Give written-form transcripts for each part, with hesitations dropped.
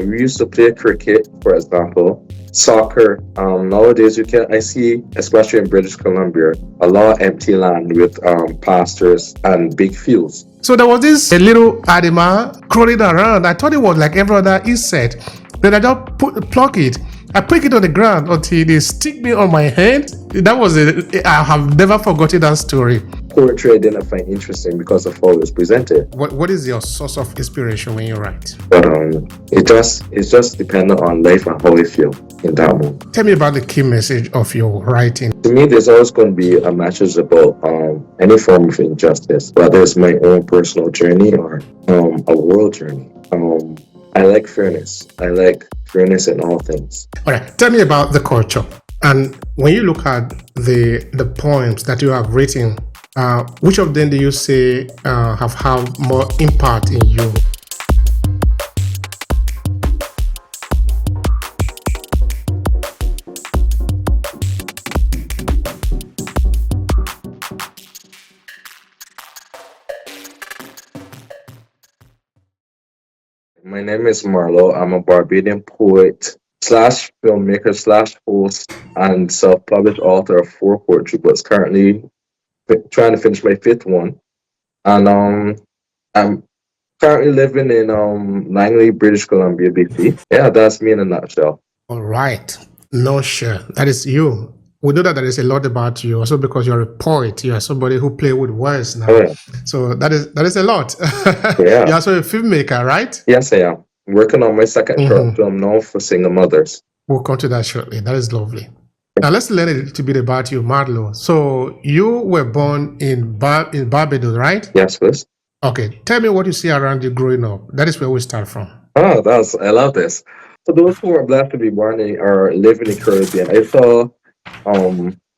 we used to play cricket, for example, soccer. Nowadays, I see, especially in British Columbia, a lot of empty land with pastures and big fields. So there was this a little animal crawling around. I thought it was like every other insect. Then I just pluck it. I pick it on the ground until they stick me on my hand. That was I have never forgotten that story. Poetry I didn't find interesting because of how it was presented. What is your source of inspiration when you write? But it's just dependent on life and how I feel in that moment. Tell me about the key message of your writing. To me, there's always going to be a message about any form of injustice, whether it's my own personal journey or a world journey. I like fairness. I like fairness in all things. All right, tell me about the culture. And when you look at the poems that you have written, which of them do you say have had more impact in you? My name is Marlo. I'm a Barbadian poet slash filmmaker slash host and self-published author of 4 poetry books. Currently trying to finish my 5th one. And I'm currently living in Langley, British Columbia, BC. Yeah, that's me in a nutshell. All right. No, sure. That is you. We know that there is a lot about you also because you're a poet. You are somebody who plays with words now. Oh, yeah. So that is a lot. Yeah. You're also a filmmaker, right? Yes, I am. Working on my second short film now for single mothers. We'll come to that shortly. That is lovely. Now let's learn a little bit about you, Marlo. So you were born in Barbados, right? Yes, please. Okay. Tell me what you see around you growing up. That is where we start from. Oh, I love this. For those who are blessed to be born in or live in the Caribbean, I saw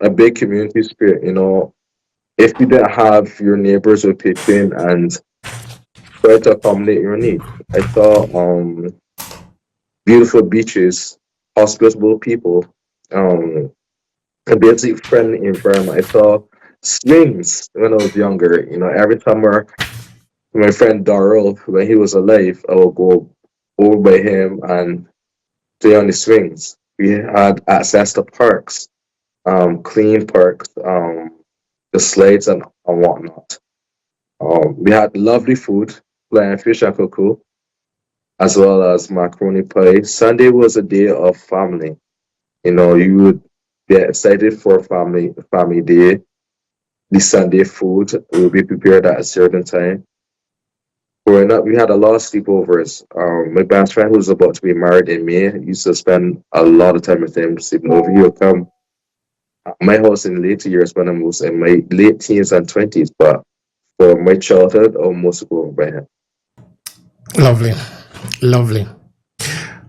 a big community spirit. You know, if you didn't have your neighbors would pitch in and try to accommodate your needs. I saw beautiful beaches, hospitable people, a basic friendly environment. I saw swings when I was younger. You know, every summer, my friend Darrell, when he was alive, I would go over by him and play on the swings. We had access to parks, clean parks, the slides and whatnot. We had lovely food, flying fish and cocoa, as well as macaroni pie. Sunday was a day of family. You know, you would get excited for family day. The Sunday food will be prepared at a certain time. Growing up, we had a lot of sleepovers. My best friend, who was about to be married in May, used to spend a lot of time with him sleeping over. He would come at my house in later years when I was in my late teens and 20s, but for my childhood, I almost go over by him. Lovely.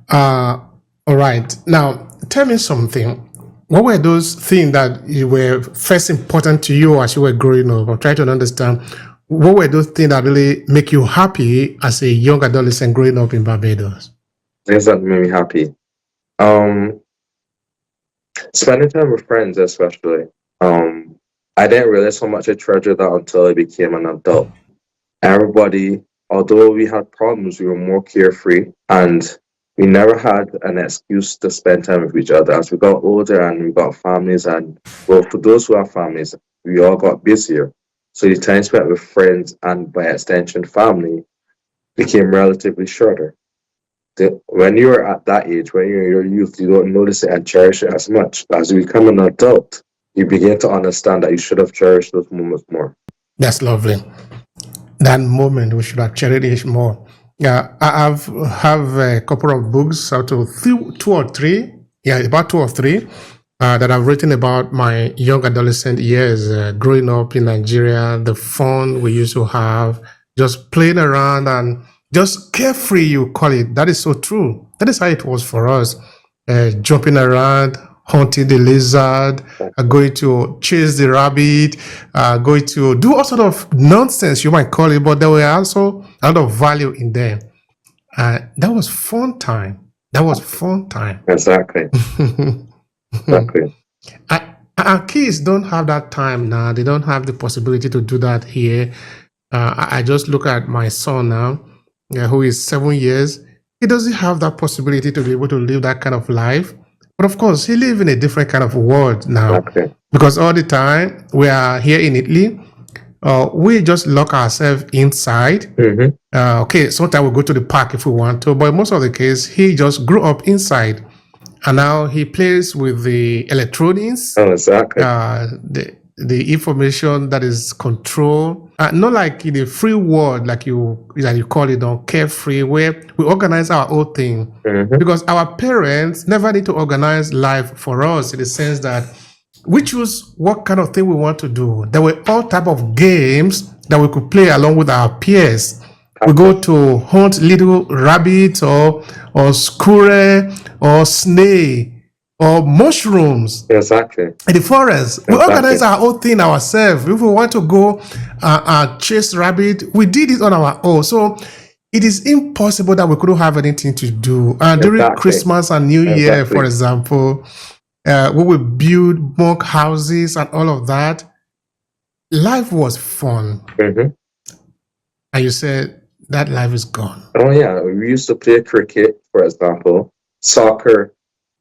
All right. Now, tell me something. What were those things that were first important to you as you were growing up? I'm trying to understand. What were those things that really make you happy as a young adolescent growing up in Barbados? Things that made me happy. Spending time with friends, especially. I didn't realize how much I treasured that until I became an adult. Everybody, although we had problems, we were more carefree and we never had an excuse to spend time with each other. As we got older and we got families, and well, for those who have families, we all got busier. So the time spent with friends and by extension family became relatively shorter. When you're at that age, when you're in your youth, you don't notice it and cherish it as much. As you become an adult, you begin to understand that you should have cherished those moments more. That's lovely. That moment we should have cherished it more. Yeah, I have a couple of books, out of two or three. Yeah, about 2 or 3 that I've written about my young adolescent years, growing up in Nigeria, the fun we used to have, just playing around and just carefree, you call it. That is so true. That is how it was for us, jumping around, hunting the lizard, going to chase the rabbit, going to do all sort of nonsense, you might call it, but there were also a lot of value in them. That was fun time. Exactly. Exactly. Our kids don't have that time now. They don't have the possibility to do that here. I just look at my son now, who is 7 years. he doesn't have that possibility to be able to live that kind of life. But of course, he lives in a different kind of world now Exactly. because all the time we are here in Italy, we just lock ourselves inside. Mm-hmm. Okay, sometimes we go to the park if we want to, but most of the case, he just grew up inside, and now he plays with the electronics, Oh, exactly. the information that is controlled, not like in the free world, like you call it, on carefree, where we organize our own thing. Mm-hmm. Because our parents never need to organize life for us in the sense that we choose what kind of thing we want to do. There were all type of games that we could play along with our peers. We go to hunt little rabbits or squirrel or snake or mushrooms Exactly. in the forest. We organize our own thing ourselves. If we want to go chase rabbit, we did it on our own. So it is impossible that we couldn't have anything to do. During Exactly. Christmas and New Year, Exactly. for example, we would build monk houses and all of that. Life was fun. Mm-hmm. And you said that life is gone. Oh yeah, we used to play cricket, for example, soccer.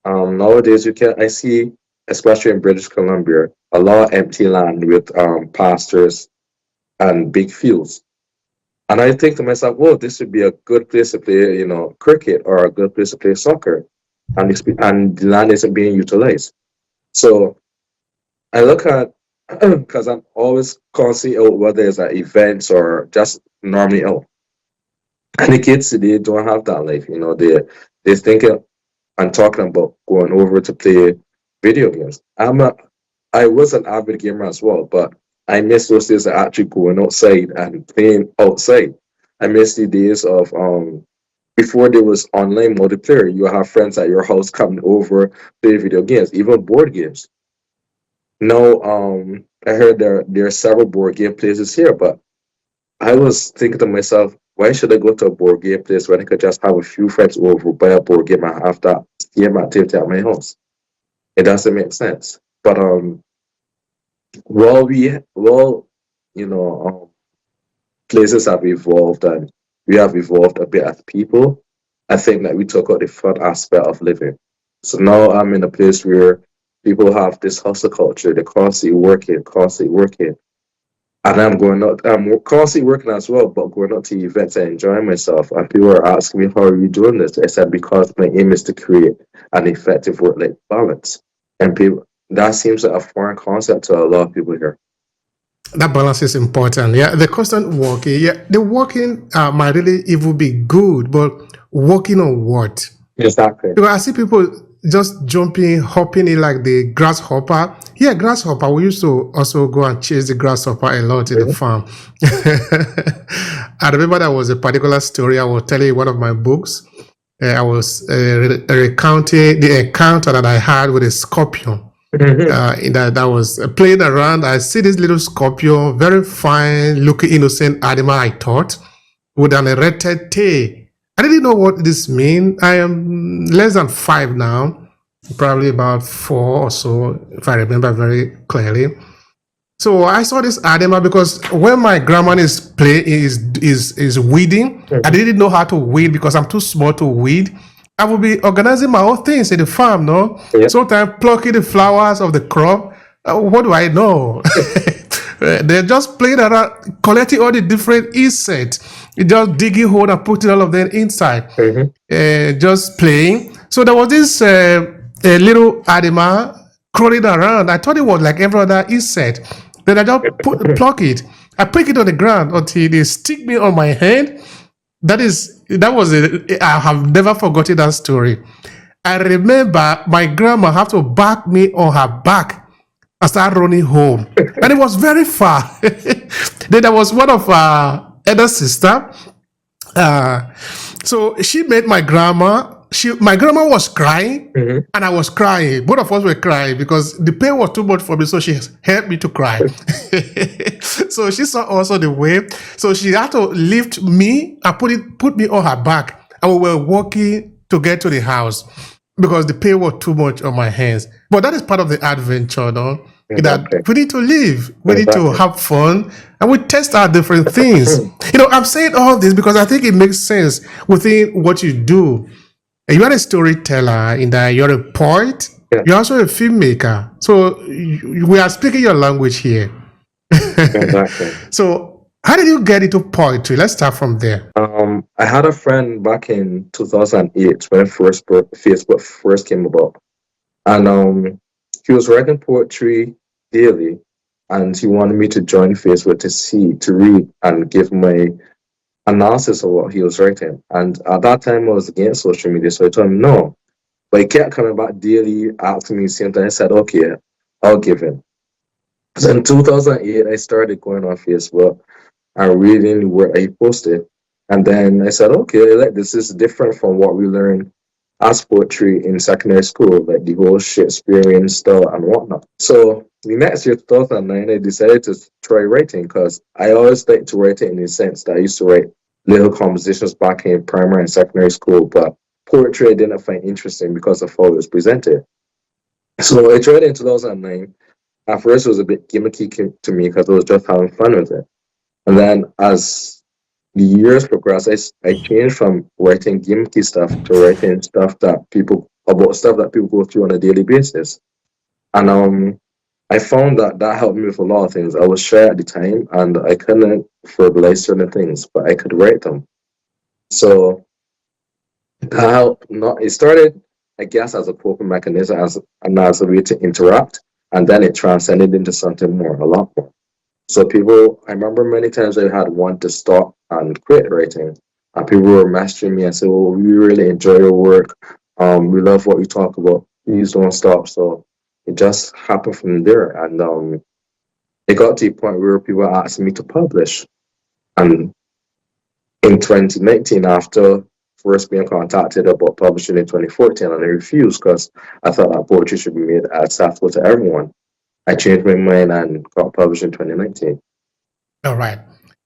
Nowadays I see, especially in British Columbia, a lot of empty land with pastures and big fields. And I think to myself, well, this would be a good place to play, cricket, or a good place to play soccer, and the land isn't being utilized. So I look at, because I'm always constantly out, whether it's at events or just normally out. And the kids today don't have that life. They're thinking and talking about going over to play video games. I was an avid gamer as well, but I miss those days of actually going outside and playing outside. I miss the days of before there was online multiplayer. You have friends at your house coming over, play video games, even board games. Now, I heard there are several board game places here, but I was thinking to myself, why should I go to a board game place when I could just have a few friends over, buy a board game, and have that game activity at my house? It doesn't make sense. But well, you know, places have evolved, and we have evolved a bit as people. I think that we took out the fun aspect of living. So now I'm in a place where people have this hustle culture. They're constantly working. And I'm constantly working as well, but going out to events and enjoying myself. And people are asking me, how are you doing this? I said, because my aim is to create an effective work-life balance. And people, that seems like a foreign concept to a lot of people here. That balance is important. Yeah, the constant walking. Yeah, the walking might really even be good, but walking on what? Exactly. Because I see people just jumping, hopping in like the grasshopper. Yeah, grasshopper. We used to also go and chase the grasshopper a lot in the farm. I remember there was a particular story I was telling in one of my books. I was recounting the encounter that I had with a scorpion. That was playing around. I see this little scorpion, very fine looking, innocent animal, I thought, with an erected tail. I didn't know what this means. I am less than 5 now, probably about 4 or so, if I remember very clearly. So I saw this animal because when my grandma is weeding, I didn't know how to weed because I'm too small to weed. I will be organizing my own things in the farm, no? Yeah. Sometimes plucking the flowers of the crop. What do I know? They're just playing around, collecting all the different insects, just digging hole and putting all of them inside, just playing. So there was this a little animal crawling around. I thought it was like every other insect. Then I just pluck it. I pick it on the ground until they stick me on my hand. I have never forgotten that story. I remember my grandma had to back me on her back and start running home. And it was very far. Then there was one of our elder sister. So she made my grandma. My grandma was crying, and I was crying. Both of us were crying because the pain was too much for me. So she helped me to cry. So she saw also the way. So she had to lift me and put me on her back, and we were walking to get to the house because the pain was too much on my hands. But that is part of the adventure, no? Exactly. that we need to live, we need to Exactly. have fun, and we test out different things. I'm saying all this because I think it makes sense within what you do. You are a storyteller in that you're a poet, Yes, you're also a filmmaker. So we are speaking your language here. exactly. So how did you get into poetry? Let's start from there. I had a friend back in 2008 when Facebook first came about, and he was writing poetry daily, and he wanted me to join Facebook to read and give my analysis of what he was writing. And at that time, I was against social media, so I told him no. But he kept coming back daily, asking me the same thing. I said, okay, I'll give in. So in 2008, I started going on Facebook and reading what I posted. And then I said, okay, like this is different from what we learned as poetry in secondary school, like the whole Shakespearean style and whatnot. So the next year, 2009, I decided to try writing because I always liked to write it in the sense that I used to write little compositions back in primary and secondary school, but poetry I didn't find interesting because of how it was presented. So I tried it in 2009. At first, it was a bit gimmicky to me because I was just having fun with it. And then as the years progressed, I changed from writing gimmicky stuff to writing stuff that people go through on a daily basis. And I found that that helped me with a lot of things. I was shy at the time and I couldn't verbalize certain things, but I could write them. So that helped. Not it started, I guess, as a coping mechanism, as a way to interact, and then it transcended into something more, a lot more. So people, I remember many times I had wanted to stop and quit writing, and people were messaging me and say, "Oh, we really enjoy your work. We love what you talk about. Please don't stop." So it just happened from there, and it got to a point where people were asking me to publish. And in 2019, after first being contacted about publishing in 2014, and I refused because I thought that poetry should be made accessible to everyone. I changed my mind and got published in 2019. All right.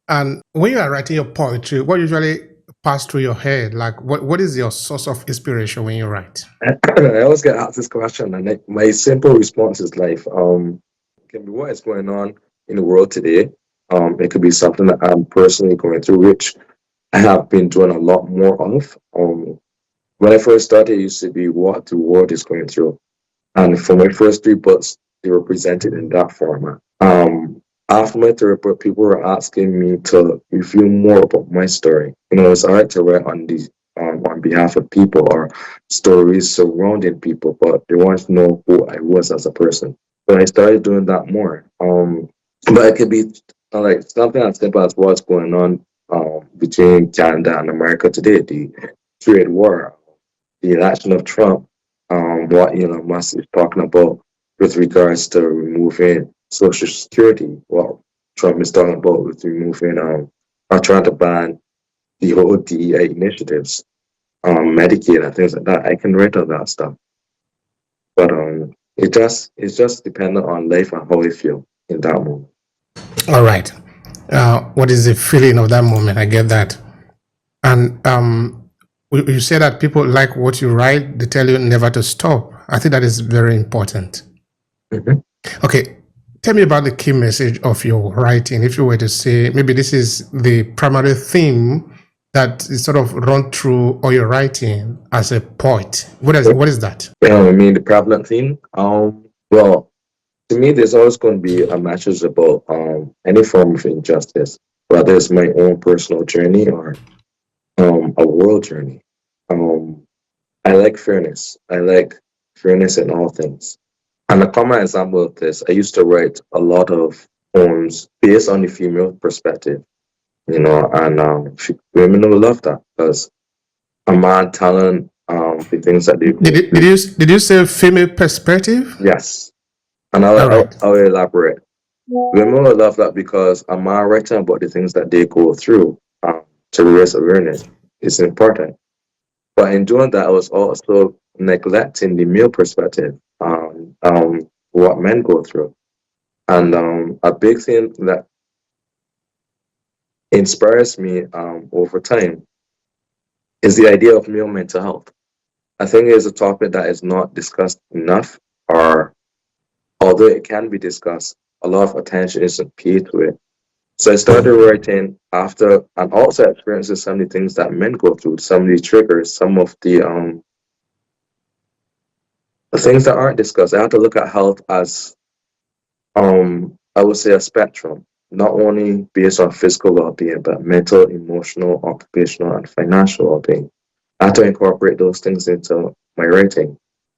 And when you are writing your poetry, what usually pass through your head? Like, what is your source of inspiration when you write? I always get asked this question, and my simple response is life. It can be what is going on in the world today. It could be something that I'm personally going through, which I have been doing a lot more of. When I first started, it used to be what the world is going through, and for my first three books, they were presented in that format. After my third book, people were asking me to review more about my story. It's all right to write on behalf of people or stories surrounding people, but they wanted to know who I was as a person. So I started doing that more. But it could be like something as simple as what's going on between Canada and America today, the trade war, the election of Trump, what Musk is talking about with regards to removing Social Security, what Trump is talking about with removing or trying to ban the whole DEI initiatives, Medicaid and things like that. I can write on that stuff, but it's just dependent on life and how I feel in that moment. All right. What is the feeling of that moment? I get that. And you say that people like what you write, they tell you never to stop. I think that is very important. Mhm. Okay. Tell me about the key message of your writing. If you were to say, maybe this is the primary theme that is sort of run through all your writing as a poet. What is that? I mean, the prevalent theme. Well, to me, there's always going to be a message about any form of injustice, whether it's my own personal journey or a world journey. Um, I like fairness. I like fairness in all things. And a common example of this, I used to write a lot of poems based on the female perspective, and women will love that because a man telling the things that they Did go you, did through. you did you say female perspective? Yes, and All I'll, right. I'll, I'll elaborate. Women will love that because a man writing about the things that they go through to raise awareness is important. But in doing that, I was also neglecting the male perspective, what men go through. And a big thing that inspires me over time is the idea of male mental health. I think it is a topic that is not discussed enough or although it can be discussed, a lot of attention isn't paid to it. So I started writing after and also experiencing some of the things that men go through, some of the triggers, some of the things that aren't discussed. I had to look at health as I would say a spectrum, not only based on physical well-being, but mental, emotional, occupational, and financial well-being. I had to incorporate those things into my writing.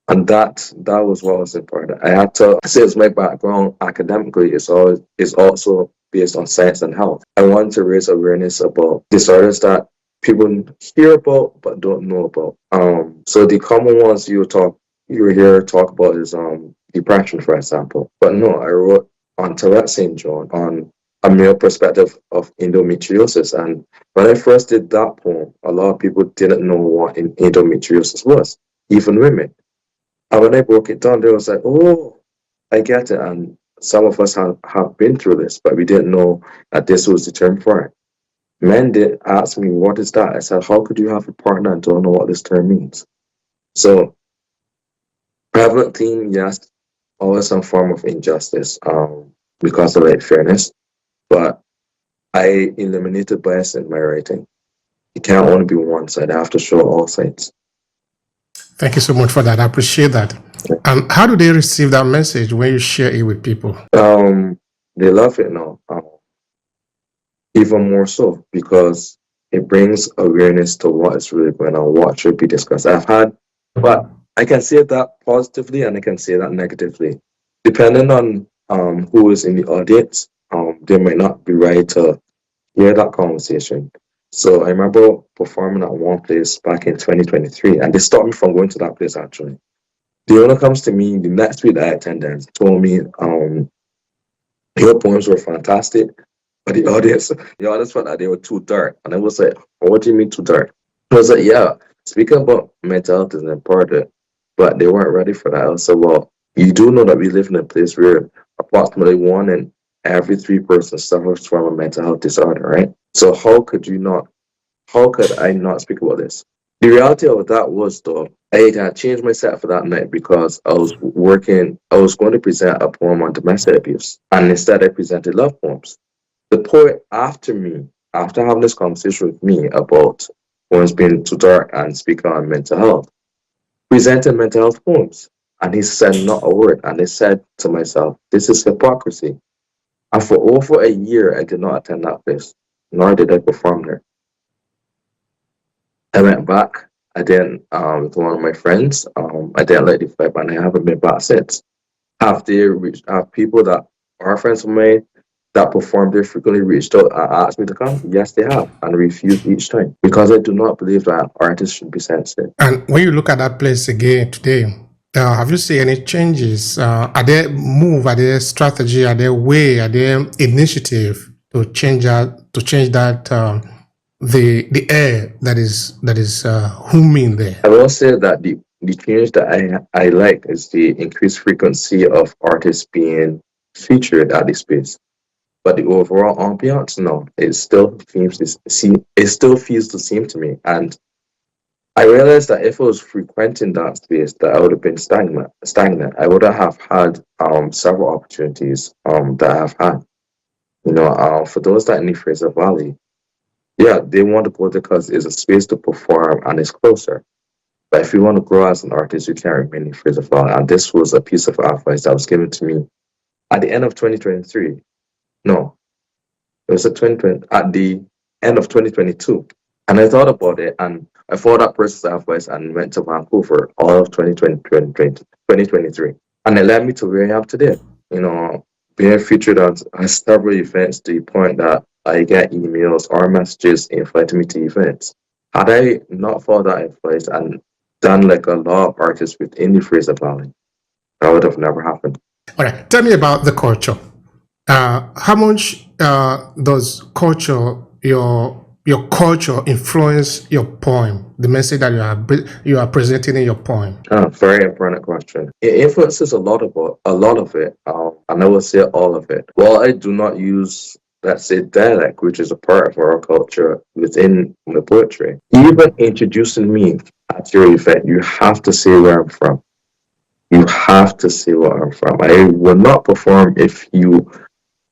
And that was what was important. I had to, since my background academically is also based on science and health. I wanted to raise awareness about disorders that people hear about but don't know about. So the common ones you hear talk about is depression, for example. But no, I wrote on Tourette syndrome, on a male perspective of endometriosis. And when I first did that poem, a lot of people didn't know what endometriosis was, even women. And when I broke it down, they was like, oh, I get it. And some of us have been through this, but we didn't know that this was the term for it. Men did ask me, what is that? I said, how could you have a partner and don't know what this term means? So, prevalent theme, yes, always some form of injustice because of like fairness, but I eliminated bias in my writing. It can't only be one side, I have to show all sides. Thank you so much for that. I appreciate that. How do they receive that message when you share it with people? They love it now. Even more so because it brings awareness to what is really going on, what should be discussed. But I can say that positively and I can say that negatively. Depending on who is in the audience, they might not be ready to hear that conversation. So I remember performing at one place back in 2023, and they stopped me from going to that place actually. The owner comes to me the next week that I attended, told me, your poems were fantastic. But the audience felt that they were too dark. And I was like, what do you mean too dark? I was like, yeah, speaking about mental health is important, but they weren't ready for that. I said, well, you do know that we live in a place where approximately one in every three persons suffers from a mental health disorder, right? So how could I not speak about this? The reality of that was though, I had changed my set for that night because I was going to present a poem on domestic abuse. And instead I presented love poems. The poet after me, after having this conversation with me about poems being too dark and speaking on mental health, presented mental health poems. And he said not a word. And I said to myself, this is hypocrisy. And for over a year, I did not attend that place, nor did I perform there. I went back. I didn't with one of my friends. I didn't like the vibe, and I haven't been back since. Have people that are friends of mine that perform there frequently reached out and asked me to come? Yes, they have, and refused each time because I do not believe that artists should be censored. And when you look at that place again today, have you seen any changes? Are there move? Are there strategy? Are there way? Are there initiative to change that the air that is humming there? I will say that the change that I like is the increased frequency of artists being featured at the space. But the overall ambiance, no, it still feels the same to me. And I realized that if I was frequenting that space, that I would have been stagnant. I would have had several opportunities that I have had. For those that in the Fraser Valley, yeah, they want to go there because it's a space to perform and it's closer. But if you want to grow as an artist, you can't remain in Fraser Valley. And this was a piece of advice that was given to me at the end of 2023. No, it was at 2020, at the end of 2022. And I thought about it and I followed that person's advice and went to Vancouver all of 2023. And it led me to where I am today. Being featured on several events to the point that I get emails or messages inviting me to events. Had I not followed that advice and done like a lot of artists within the Fraser Valley, that would have never happened. All right, tell me about the culture. How much does your culture influence your poem, the message that you are presenting in your poem? Very important question. It influences a lot of it, and I will say all of it. While I do not use, let's say, dialect, which is a part of our culture within the poetry, even introducing me at your event, you have to say where I'm from. You have to say where I'm from. I will not perform if you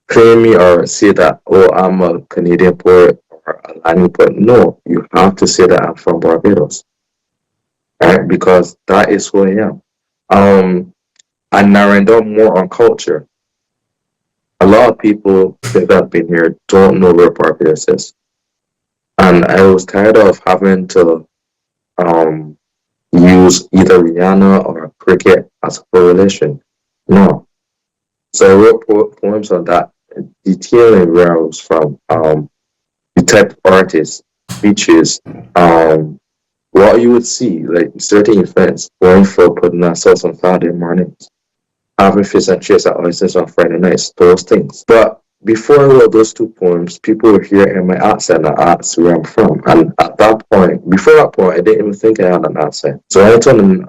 claim me or say that, oh, I'm a Canadian poet or a Latin poet. No, you have to say that I'm from Barbados, right? Because that is who I am. Um, and narrowing down more on culture. A lot of people that have been here don't know where Barbados is. And I was tired of having to um, use either Rihanna or cricket as a correlation. No. So I wrote poems on that, detailing where I was from, the type of artist, beaches, um, what you would see, like certain events, going for putting ourselves on Saturday mornings, having fish and chips at oysters on Friday nights, those things. But before I wrote those two poems, people were hearing my accent and asked where I'm from. And at that point, before that point, I didn't even think I had an accent. So I told them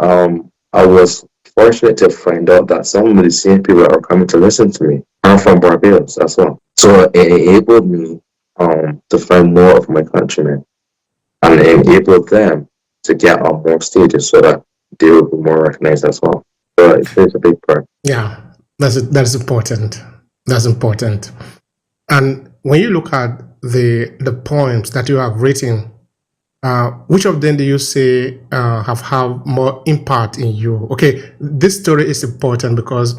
I was fortunate to find out that some of the same people that were coming to listen to me are from Barbados as well. So it enabled me to find more of my countrymen and enable them to get on more stages so that they will be more recognized as well. So it plays a big part. Yeah, that's important. That's important. And when you look at the poems that you have written, which of them do you say have more impact in you? Okay, this story is important because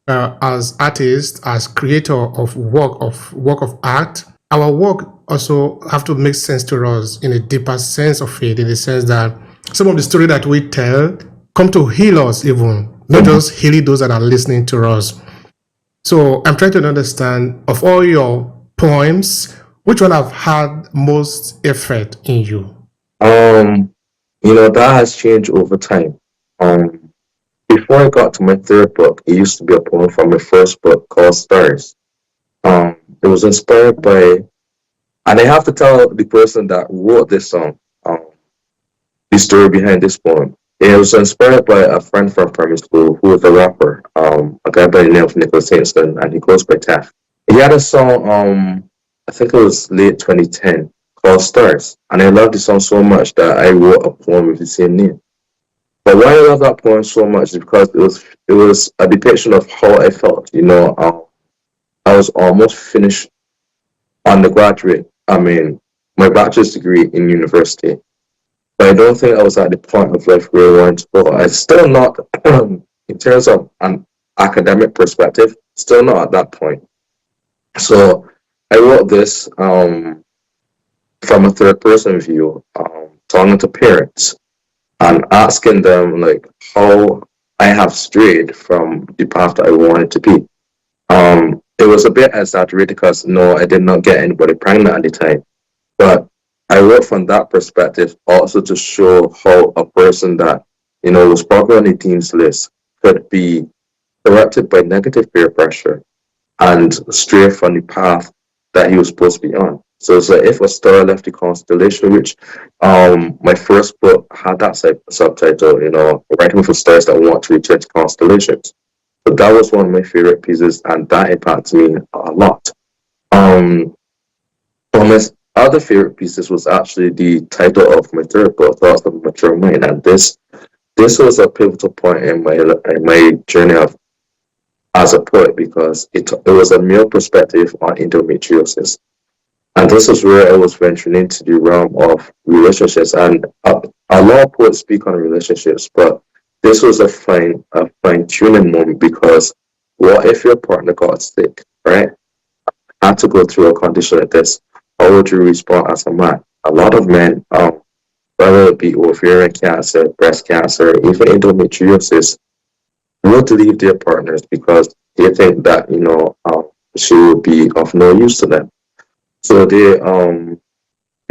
as artists, as creator of work of art, our work also have to make sense to us in a deeper sense of it, in the sense that some of the story that we tell come to heal us, even not just healing those that are listening to us. So I'm trying to understand, of all your poems, which one have had most effect in you? Um, that has changed over time. Um, Before I got to my third book, it used to be a poem from my first book called Stars. It was inspired by, and I have to tell the person that wrote this song, the story behind this poem. It was inspired by a friend from primary school who was a rapper, a guy by the name of Nicholas Saintston, and he goes by Taff. He had a song, I think it was late 2010, called Stars, and I loved the song so much that I wrote a poem with the same name. But why I love that poem so much is because it was a depiction of how I felt. I was almost finished undergraduate. I mean, my bachelor's degree in university, but I don't think I was at the point of life where I wanted to go. I still not, in terms of an academic perspective, still not at that point. So I wrote this from a third person view, talking to parents and asking them like how I have strayed from the path that I wanted to be. It was a bit exaggerated because no, I did not get anybody pregnant at the time, but I wrote from that perspective also to show how a person that was probably on the dean's list could be corrupted by negative peer pressure and stray from the path that he was supposed to be on. So it's like if a star left the constellation, which my first book had that subtitle, writing for stars that want to return to constellations. So that was one of my favorite pieces, and that impacted me a lot. Um, one of my other favorite pieces was actually the title of my third book, Thoughts of a Mature Mind, and this was a pivotal point in my journey of as a poet because it was a male perspective on endometriosis. And this is where I was venturing into the realm of relationships. And a lot of poets speak on relationships, but this was a fine tuning moment because what if your partner got sick, right? Had to go through a condition like this. How would you respond as a man? A lot of men, whether it be ovarian cancer, breast cancer, even endometriosis, would leave their partners because they think that she will be of no use to them. So they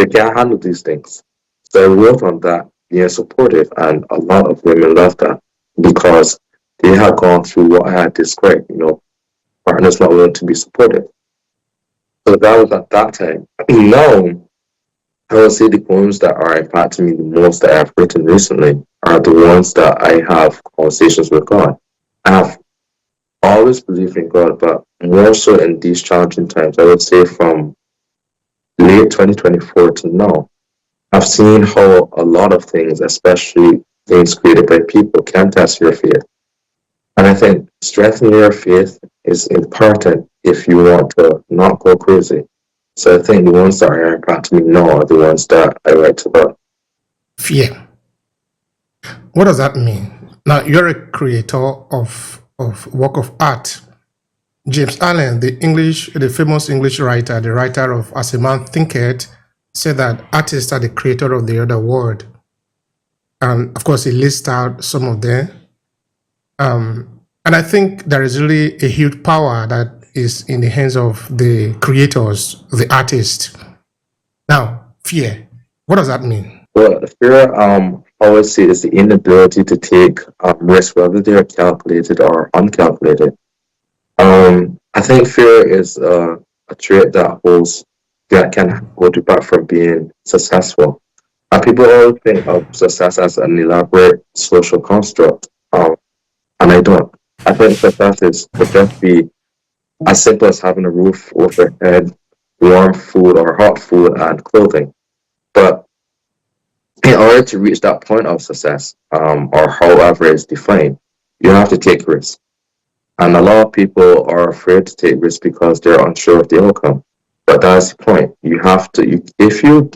can't handle these things. So I wrote on that being supportive, and a lot of women love that because they had gone through what I had described. Partners not willing to be supportive. So that was at that time. Now I would say the poems that are impacting me the most that I've written recently are the ones that I have conversations with God. I have always believed in God, but more so in these challenging times. I would say from late 2024 to now, I've seen how a lot of things, especially things created by people, can test your faith. And I think strengthening your faith is important if you want to not go crazy. So I think the ones that are impacting me now are the ones that I write about. Fear. What does that mean? Now, you're a creator of work of art. James Allen, the famous English writer, the writer of As a Man Thinketh, said that artists are the creator of the other world. And of course, he lists out some of them. And I think there is really a huge power that is in the hands of the creators, the artists. Now, fear. What does that mean? Well, fear, I always say, is the inability to take risks, whether they are calculated or uncalculated. I think fear is a trait that can hold you back from being successful. And people always think of success as an elaborate social construct, and I don't. I think success could just be as simple as having a roof over your head, warm food or hot food, and clothing. But in order to reach that point of success, or however it's defined, you have to take risks. And a lot of people are afraid to take risks because they're unsure of the outcome. But that's the point. You have to, if you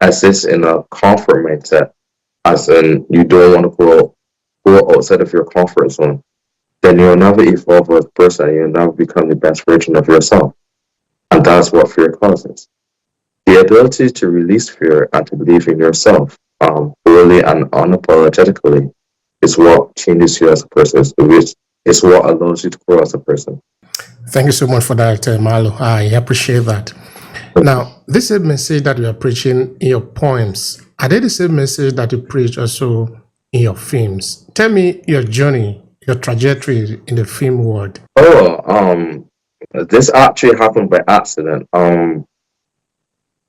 assist in a comfort mindset, as in you don't want to go outside of your comfort zone, then you'll never evolve as a person. You'll never become the best version of yourself. And that's what fear causes. The ability to release fear and to believe in yourself fully and unapologetically is what changes you as a person, which is what allows you to grow as a person. Thank you so much for that, Marlo. I appreciate that. Now, this same message that you are preaching in your poems, are they the same message that you preach also in your films? Tell me your journey, your trajectory in the film world. Oh, this actually happened by accident.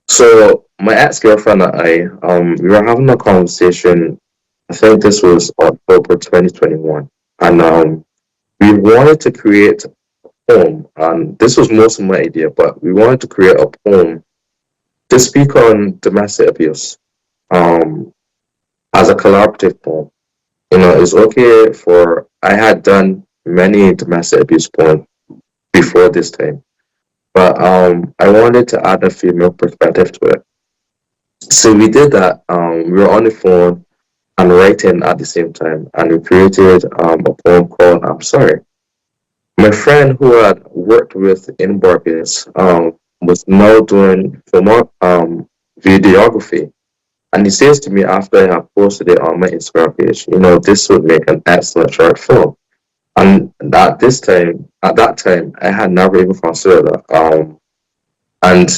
So my ex-girlfriend and I, we were having a conversation. I think this was October 2021, and we wanted to create a poem, and this was most of my idea, but we wanted to create a poem to speak on domestic abuse, um, as a collaborative poem. It's okay for I had done many domestic abuse poems before this time, but I wanted to add a female perspective to it. So we did that. We were on the phone and writing at the same time, and we created a poem called "I'm Sorry." My friend who had worked with in Barbados was now doing film videography, and he says to me after I have posted it on my Instagram page, this would make an excellent short film. And at that time, I had never even considered that. And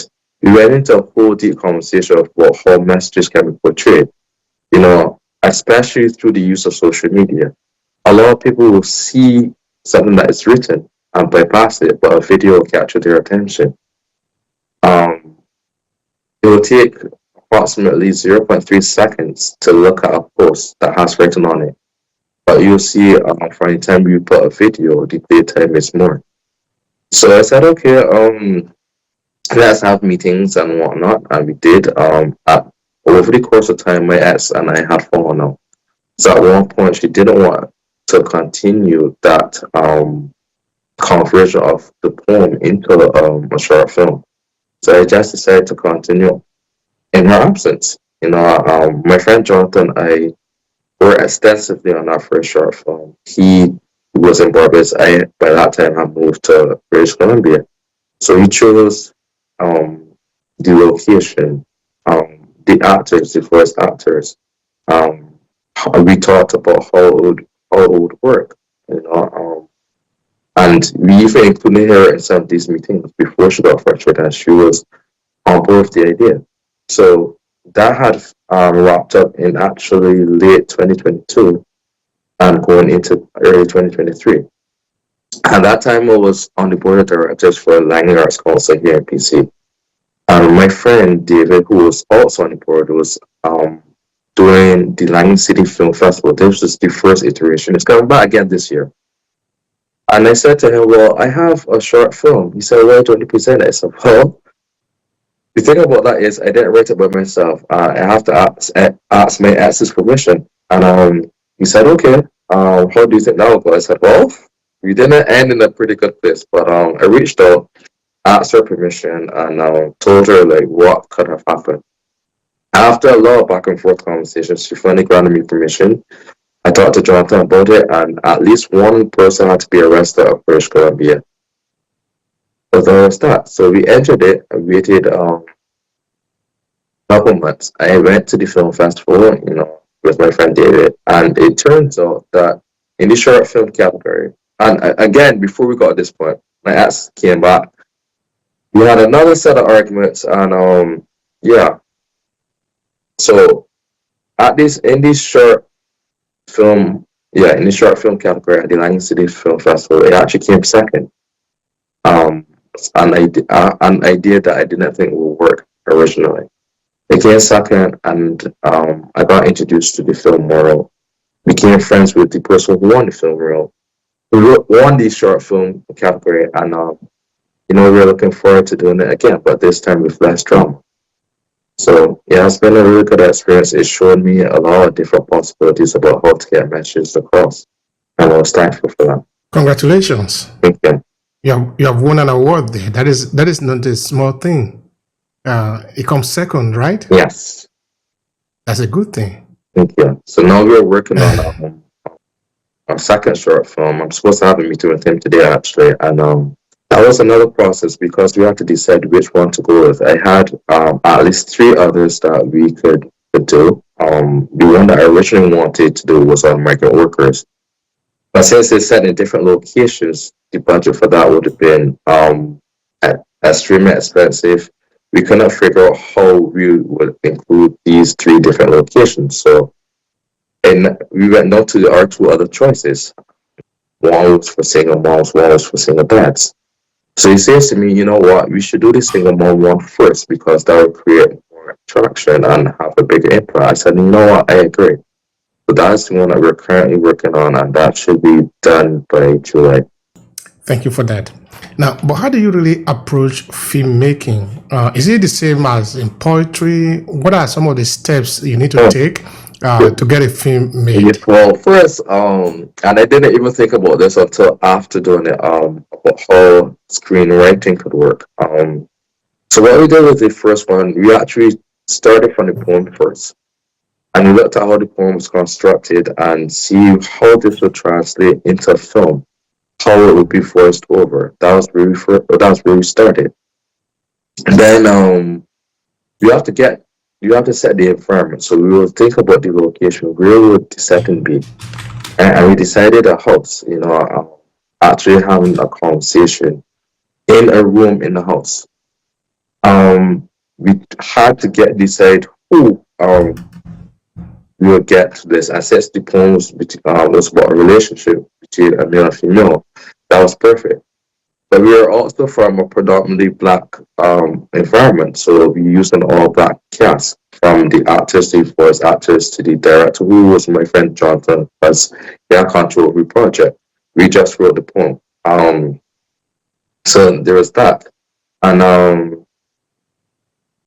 we went into a whole deep conversation about how messages can be portrayed, especially through the use of social media. A lot of people will see something that is written and bypass it, but a video will capture their attention. Um, it will take approximately zero point 0.3 seconds to look at a post that has written on it. But you'll see from the time you put a video, the play time is more. So I said, okay, let's have meetings and whatnot, and we did. Over the course of time, my ex and I had fallen out. So at one point, she didn't want to continue that conversion of the poem into a short film. So I just decided to continue in her absence. My friend Jonathan, I worked extensively on that first short film. He was in Barbados. I, by that time, had moved to British Columbia. So he chose the location, the actors, the voice actors. We talked about how it would work, and we even included her in some of these meetings before she got fractured, and she was on board with the idea. So that had wrapped up in actually late 2022 and going into early 2023. At that time, I was on the board of directors for Langley Arts Council here in PC. My friend David, who was also on the board, was doing the Langley City Film Festival. This was the first iteration. It's coming back again this year. And I said to him, well, I have a short film. He said, why don't you present it? I said, well, the thing about that is I didn't write it by myself. I have to ask my ex's permission. And he said, okay. How do you think that will go? I said, well, we didn't end in a pretty good place, but I reached out, asked her permission, and told her like what could have happened. After a lot of back and forth conversations, she finally granted me permission. I talked to Jonathan about it, and at least one person had to be arrested at British Columbia. So that was that. So we entered it and waited couple months. I went to the film festival, with my friend David, and it turns out that in the short film category, and again, before we got to this point, my ex came back. We had another set of arguments, and yeah. So at this in this short film, yeah, in the short film category at the Lion City Film Festival, it actually came second. Um, an idea that I didn't think would work originally. It came second, and I got introduced to the film world. Became friends with the person who won the film world, won the short film category, and we're looking forward to doing it again, but this time with less drama. So yeah, it's been a really good experience. It showed me a lot of different possibilities about how to get messages across, and I was thankful for that. Congratulations. Thank you. You have won an award there. That is not a small thing. It comes second, right? Yes, That's a good thing. thank you. So now we're working on our second short film. I'm supposed to have a meeting with him today, actually, and that was another process because we had to decide which one to go with. I had at least three others that we could do. The one that I originally wanted to do was on migrant workers, but since it's set in different locations, the budget for that would have been extremely expensive. We couldn't figure out how we would include these three different locations. So, and we went down to our two other choices. One was for single moms, one was for single dads. So he says to me, you know what, we should do the single mom one first because that will create more attraction and have a bigger impact. I said, you know what, I agree. So that's the one that we're currently working on, and that should be done by July. Thank you for that. Now, but how do you really approach filmmaking? Is it the same as in poetry? What are some of the steps you need to Oh, take to get a film yeah, made? well, first, and I didn't even think about this until after doing it, about how screenwriting could work. So what we did with the first one, we actually started from the poem first. And we looked at how the poem was constructed and see how this would translate into a film, how it would be voiced over. That was where we started. And then you have to set the environment. So we will think about the location, where would the setting be, and we decided a house. Actually having a conversation in a room in the house. We had to decide who we will get to this. And since the poem was about a relationship between a male and female, that was perfect. But we are also from a predominantly black environment, so we used an all black cast from the actors, the voice actors, to the director, who was my friend Jonathan, because he had control of the project. We just wrote the poem. So there was that. And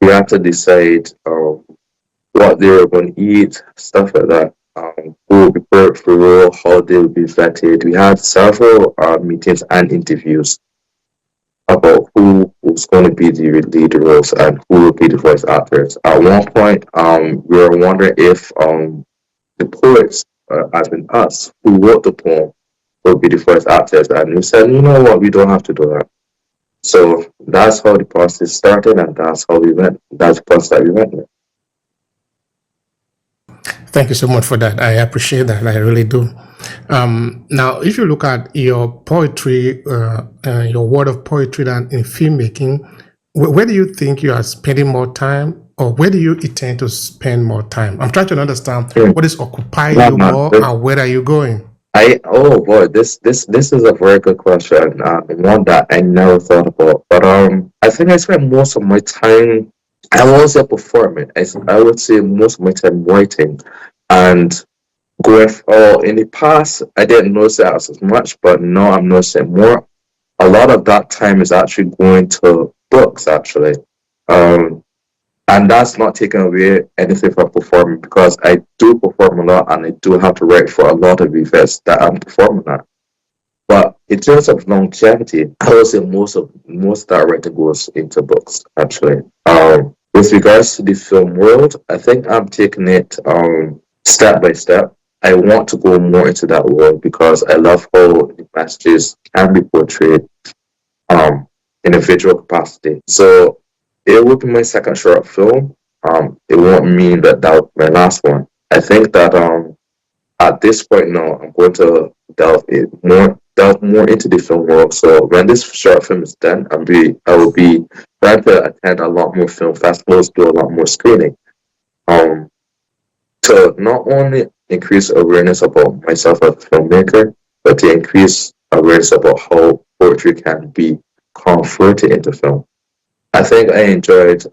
we had to decide what they were going to eat, stuff like that. Who would be perfect for the role, how they would be vetted. We had several meetings and interviews about who was going to be the lead roles and who would be the voice actors. At one point, we were wondering if the poets, as in us, who wrote the poem, would be the voice actors. And we said, you know what, we don't have to do that. So that's how the process started, and that's how we went. That's the process that we went with. Thank you so much for that. I appreciate that. I really do. Now, if you look at your poetry, your word of poetry and in filmmaking, where do you think you are spending more time, or where do you intend to spend more time? I'm trying to understand Hmm. what is occupying Yeah, you man. more and where are you going? Oh boy, this is a very good question. One that I never thought about. But I think I spend most of my time. I won't say performing. I would say most of my time writing, and in the past I didn't notice that as much, but now I'm noticing more. A lot of that time is actually going to books. Actually, um, And that's not taking away anything from performing, because I do perform a lot and I do have to write for a lot of events that I'm performing at. But in terms of longevity, I would say most of that writing goes into books, actually. With regards to the film world, I think I'm taking it step by step. I want to go more into that world because I love how the messages can be portrayed in a visual capacity. So it will be my second short film. It won't mean that that will be my last one. I think that at this point now, I'm going to delve more into the film world. So when this short film is done, I will be trying to attend a lot more film festivals, do a lot more screening. Um, to not only increase awareness about myself as a filmmaker, but to increase awareness about how poetry can be converted into film. I think I enjoyed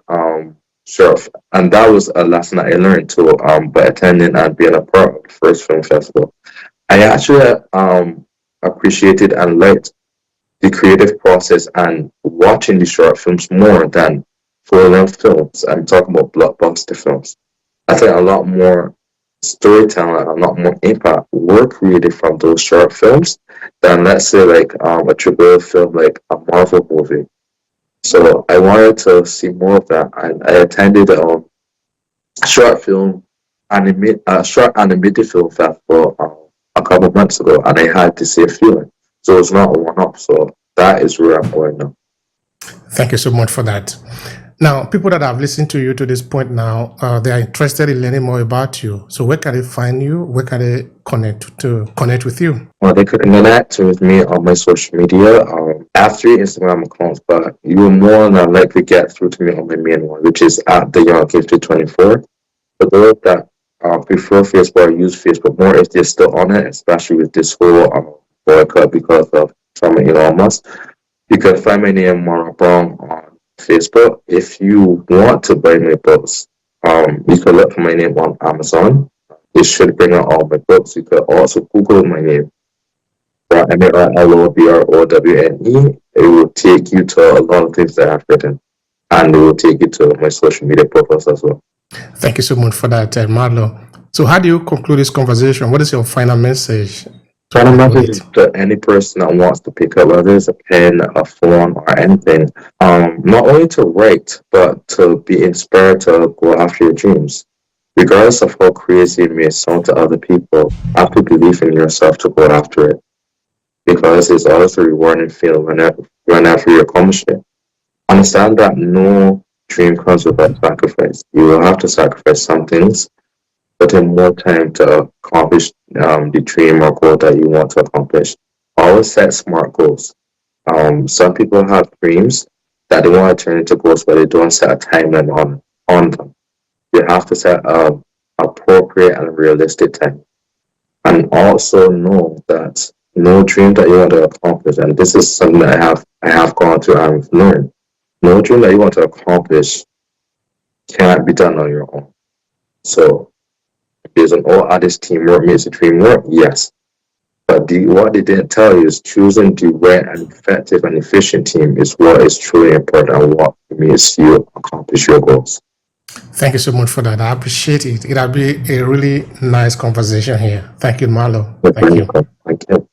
short, and that was a lesson that I learned too by attending and being a part of the first film festival. I actually appreciated and liked the creative process and watching the short films more than full length films. I'm talking about blockbuster films. I think a lot more storytelling and a lot more impact were created from those short films than, let's say, like a triple film like a Marvel movie. So I wanted to see more of that, and I attended short film short animated film festival a couple of months ago, and I had the same feeling. So it's not a one up. So that is where I'm going now. Thank you so much for that. Now, people that have listened to you to this point now, they are interested in learning more about you. So where can they find you? Where can they connect with you? Well, they could connect with me on my social media. I have 3 Instagram accounts, but you will more than likely get through to me on my main one, which is at the Young Gifted 24. For those that prefer Facebook or use Facebook more, if they're still on it, especially with this whole boycott because of Trump and Elon Musk, you can find my name, Marlo Browne, on Facebook. If you want to buy my books, you can look for my name on Amazon. It should bring out all my books. You could also Google my name, Marlobrown. It will take you to a lot of things that I've written, and it will take you to my social media profiles as well. Thank you so much for that, Marlo. So how do you conclude this conversation? What is your final message to Final conclude message it? to any person that wants to pick up, whether it's a pen, a phone, or anything, not only to write, but to be inspired to go after your dreams. Regardless of how crazy it may sound to other people, have to believe in yourself to go after it, because it's always a rewarding feeling whenever you accomplish it. Understand that no dream comes without sacrifice. You will have to sacrifice some things, put in more time to accomplish the dream or goal that you want to accomplish. Always set smart goals. Some people have dreams that they want to turn into goals, but they don't set a timeline on them. You have to set a appropriate and realistic time, and also know that no dream that you want to accomplish, and this is something that I have gone through and I've learned. No dream that you want to accomplish cannot be done on your own. So there's an all artist teamwork makes the dream work, yes. But what they didn't tell you is choosing the right and effective and efficient team is what is truly important and what makes you accomplish your goals. Thank you so much for that. I appreciate it. It'll be a really nice conversation here. Thank you, Marlo. Thank you. Thank you.